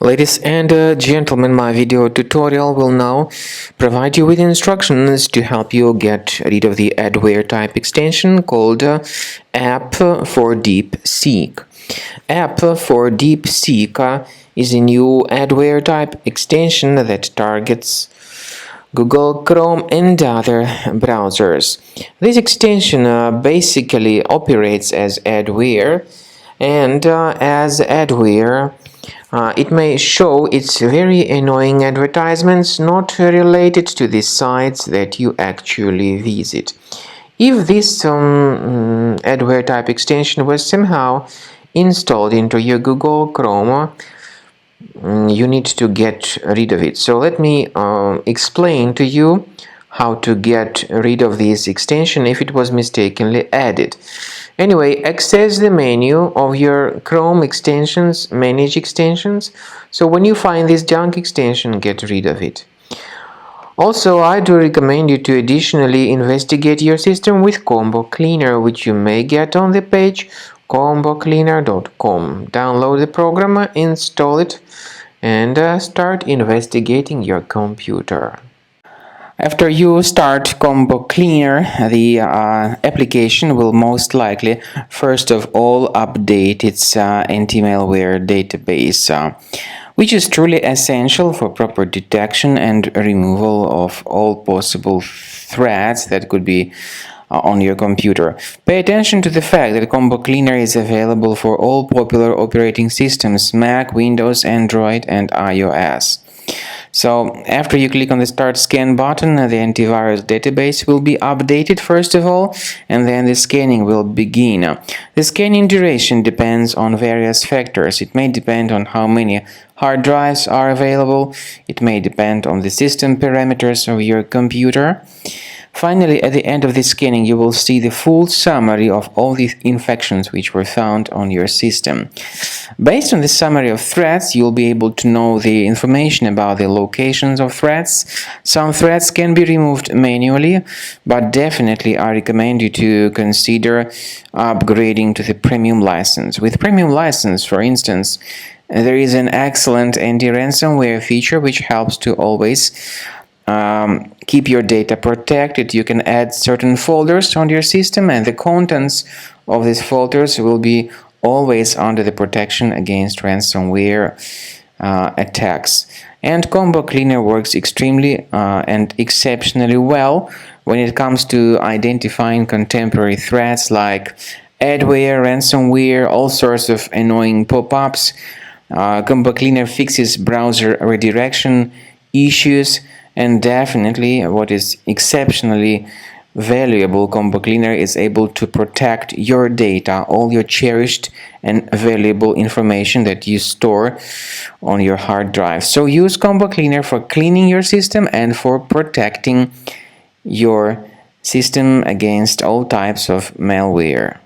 Ladies and gentlemen, my video tutorial will now provide you with instructions to help you get rid of the adware type extension called app for DeepSeek. App for DeepSeek is a new adware type extension that targets Google Chrome and other browsers. This extension basically operates as adware, and as adware, it may show its very annoying advertisements not related to the sites that you actually visit. If this adware type extension was somehow installed into your Google Chrome, you need to get rid of it. So let me explain to you how to get rid of this extension if it was mistakenly added. Anyway, access the menu of your Chrome extensions, manage extensions. So when you find this junk extension, get rid of it. Also, I do recommend you to additionally investigate your system with Combo Cleaner, which you may get on the page combocleaner.com. Download the program, install it, and start investigating your computer. After you start Combo Cleaner, the application will most likely, first of all, update its anti-malware database, which is truly essential for proper detection and removal of all possible threats that could be on your computer. Pay attention to the fact that Combo Cleaner is available for all popular operating systems: Mac, Windows, Android, and iOS. So after you click on the Start Scan button, the antivirus database will be updated first of all, and then the scanning will begin. The scanning duration depends on various factors. It may depend on how many hard drives are available. It may depend on the system parameters of your computer. Finally, at the end of the scanning, you will see the full summary of all the infections which were found on your system. Based on the summary of threats, you'll be able to know the information about the locations of threats. Some threats can be removed manually, but definitely I recommend you to consider upgrading to the premium license. With premium license, for instance, there is an excellent anti-ransomware feature which helps to always keep your data protected. You can add certain folders on your system, and the contents of these folders will be always under the protection against ransomware attacks. And Combo Cleaner works extremely and exceptionally well when it comes to identifying contemporary threats like adware, ransomware, all sorts of annoying pop-ups. Combo Cleaner fixes browser redirection issues. And definitely, what is exceptionally valuable, Combo Cleaner is able to protect your data, all your cherished and valuable information that you store on your hard drive. So use Combo Cleaner for cleaning your system and for protecting your system against all types of malware.